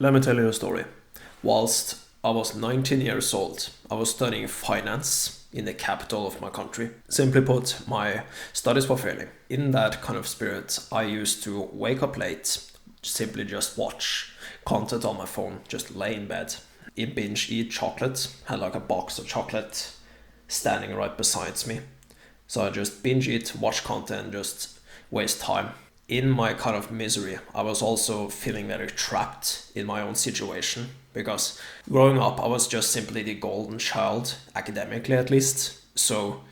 Let me tell you a story. Whilst I was 19 years old, I was studying finance in the capital of my country. Simply put, my studies were failing. In that kind of spirit, I used to wake up late, simply just watch content on my phone, just lay in bed, eat chocolate, had like a box of chocolate standing right beside me. So I just binge eat, watch content, just waste time. In my kind of misery, I was also feeling very trapped in my own situation because growing up, I was just simply the golden child, academically at least. So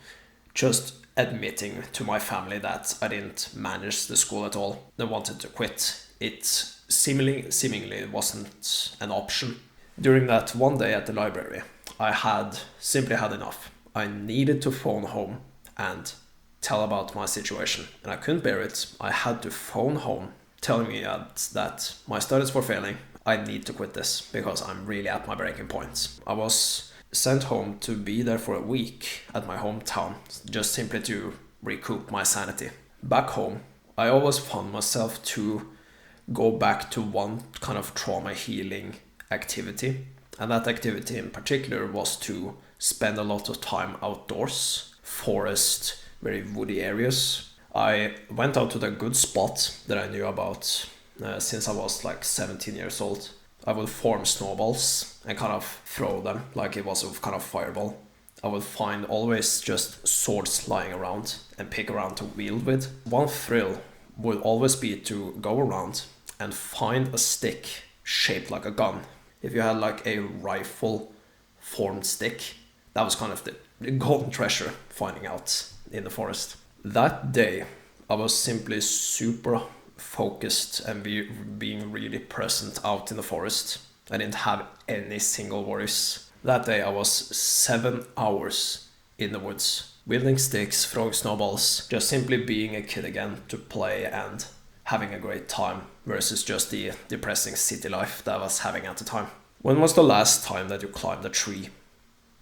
just admitting to my family that I didn't manage the school at all, they wanted to quit. It seemingly wasn't an option. During that one day at the library, I had simply had enough. I needed to phone home and tell about my situation, and I couldn't bear it. I had to phone home telling me that my studies were failing. I need to quit this because I'm really at my breaking point. I was sent home to be there for a week at my hometown, just simply to recoup my sanity. Back home, I always found myself to go back to one kind of trauma healing activity, and that activity in particular was to spend a lot of time outdoors, forest, very woody areas. I went out to the good spot that I knew about since I was like 17 years old. I would form snowballs and kind of throw them like it was a kind of fireball. I would find always just swords lying around and pick around to wield with. One thrill would always be to go around and find a stick shaped like a gun. If you had like a rifle formed stick, that was kind of the golden treasure finding out in the forest. That day, I was simply super focused and being really present out in the forest. I didn't have any single worries. That day, I was 7 hours in the woods, wielding sticks, throwing snowballs, just simply being a kid again to play and having a great time versus just the depressing city life that I was having at the time. When was the last time that you climbed a tree,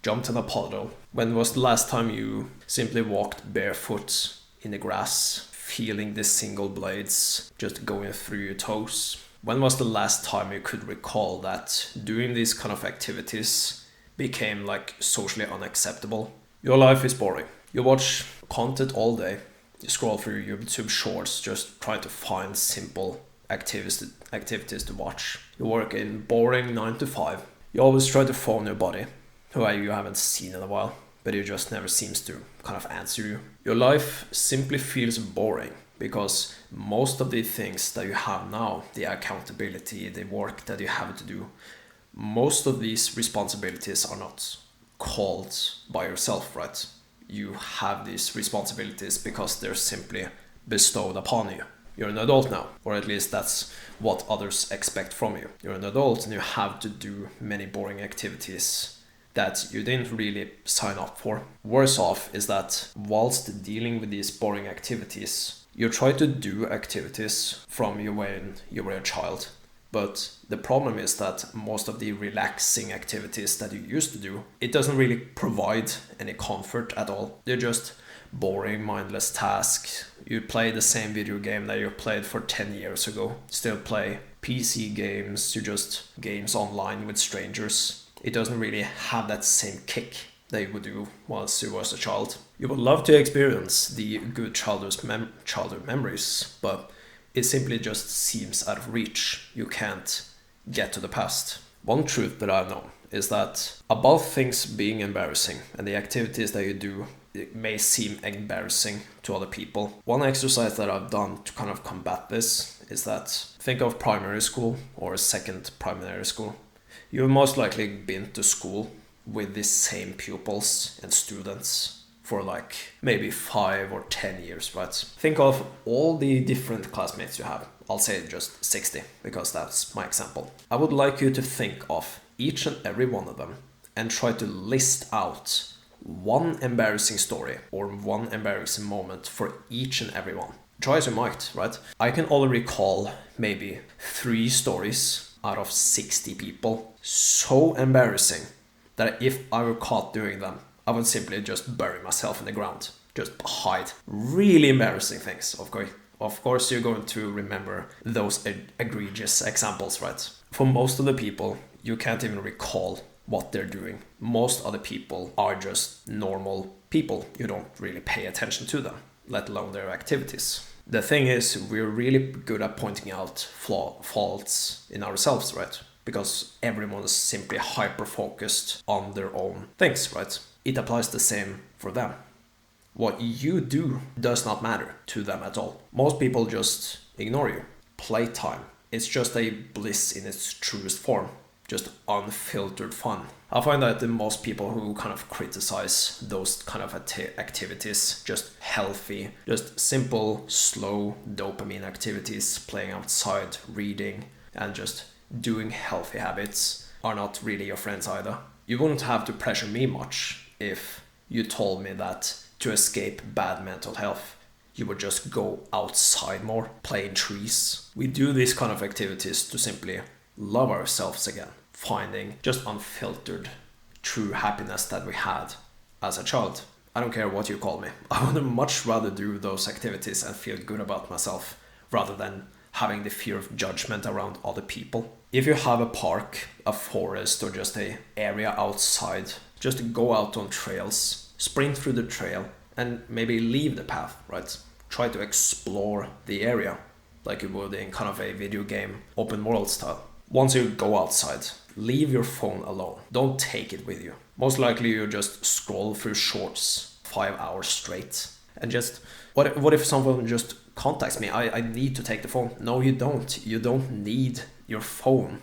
jumped in a puddle? When was the last time you simply walked barefoot in the grass, feeling the single blades just going through your toes? When was the last time you could recall that doing these kind of activities became like socially unacceptable? Your life is boring. You watch content all day. You scroll through YouTube shorts just trying to find simple activities to watch. You work in boring 9 to 5. You always try to phone your body, who you haven't seen in a while, but it just never seems to kind of answer you. Your life simply feels boring because most of the things that you have now, the accountability, the work that you have to do, most of these responsibilities are not called by yourself, right? You have these responsibilities because they're simply bestowed upon you. You're an adult now, or at least that's what others expect from you. You're an adult and you have to do many boring activities that you didn't really sign up for. Worse off is that whilst dealing with these boring activities, you try to do activities from when you were a child. But the problem is that most of the relaxing activities that you used to do, it doesn't really provide any comfort at all. They're just boring, mindless tasks. You play the same video game that you played for 10 years ago. Still play PC games, you just games online with strangers. It doesn't really have that same kick that you would do once you was a child. You would love to experience the good childhood memories, but it simply just seems out of reach. You can't get to the past. One truth that I know is that above things being embarrassing and the activities that you do, it may seem embarrassing to other people. One exercise that I've done to kind of combat this is that think of primary school or second primary school. You've most likely been to school with the same pupils and students for like maybe 5 or 10 years, right? Think of all the different classmates you have. I'll say just 60 because that's my example. I would like you to think of each and every one of them and try to list out one embarrassing story or one embarrassing moment for each and every one. Try as you might, right? I can only recall maybe 3 stories out of 60 people. So embarrassing that if I were caught doing them, I would simply just bury myself in the ground. Just hide. Really embarrassing things, of course. Of course, you're going to remember those egregious examples, right? For most of the people, you can't even recall what they're doing. Most other people are just normal people. You don't really pay attention to them, let alone their activities. The thing is, we're really good at pointing out faults in ourselves, right? Because everyone is simply hyper-focused on their own things, right? It applies the same for them. What you do does not matter to them at all. Most people just ignore you. Playtime. It's just a bliss in its truest form. Just unfiltered fun. I find that the most people who kind of criticize those kind of activities, just healthy, just simple, slow dopamine activities, playing outside, reading, and just doing healthy habits, are not really your friends either. You wouldn't have to pressure me much if you told me that to escape bad mental health, you would just go outside more, play in trees. We do these kind of activities to simply love ourselves again, finding just unfiltered, true happiness that we had as a child. I don't care what you call me. I would much rather do those activities and feel good about myself rather than having the fear of judgment around other people. If you have a park, a forest, or just an area outside, just go out on trails, sprint through the trail, and maybe leave the path, right? Try to explore the area like you would in kind of a video game, open world style. Once you go outside, leave your phone alone. Don't take it with you. Most likely you just scroll through shorts 5 hours straight. And just, what if someone just contacts me? I need to take the phone. No, you don't. You don't need your phone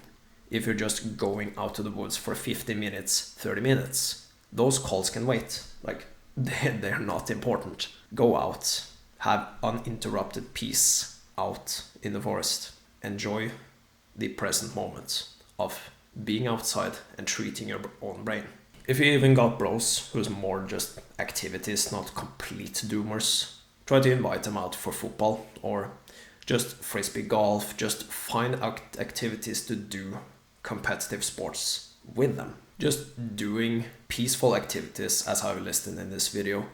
if you're just going out to the woods for 50 minutes, 30 minutes. Those calls can wait. Like, they're not important. Go out. Have uninterrupted peace out in the forest. Enjoy the present moment of being outside and treating your own brain. If you even got bros who's more just activities, not complete doomers, try to invite them out for football or just frisbee golf. Just find activities to do competitive sports with them. Just doing peaceful activities, as I've listed in this video,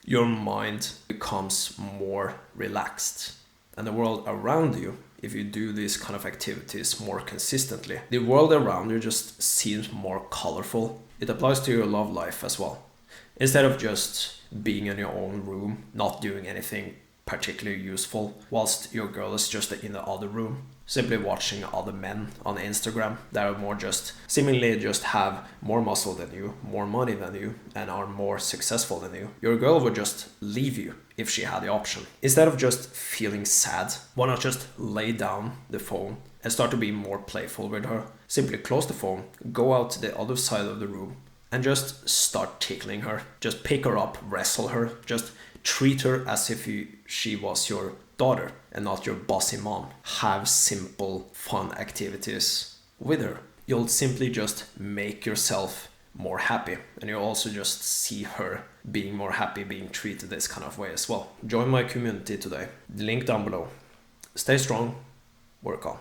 your mind becomes more relaxed. And the world around you, if you do these kind of activities more consistently, the world around you just seems more colorful. It applies to your love life as well. Instead of just being in your own room, not doing anything particularly useful, whilst your girl is just in the other room, simply watching other men on Instagram that are more just, seemingly just have more muscle than you, more money than you, and are more successful than you. Your girl would just leave you if she had the option. Instead of just feeling sad, why not just lay down the phone and start to be more playful with her? Simply close the phone, go out to the other side of the room, and just start tickling her. Just pick her up, wrestle her, just treat her as if she was your daughter and not your bossy mom. Have simple, fun activities with her. You'll simply just make yourself more happy, and you'll also just see her being more happy, being treated this kind of way as well. Join my community today. Link down below. Stay strong, work on.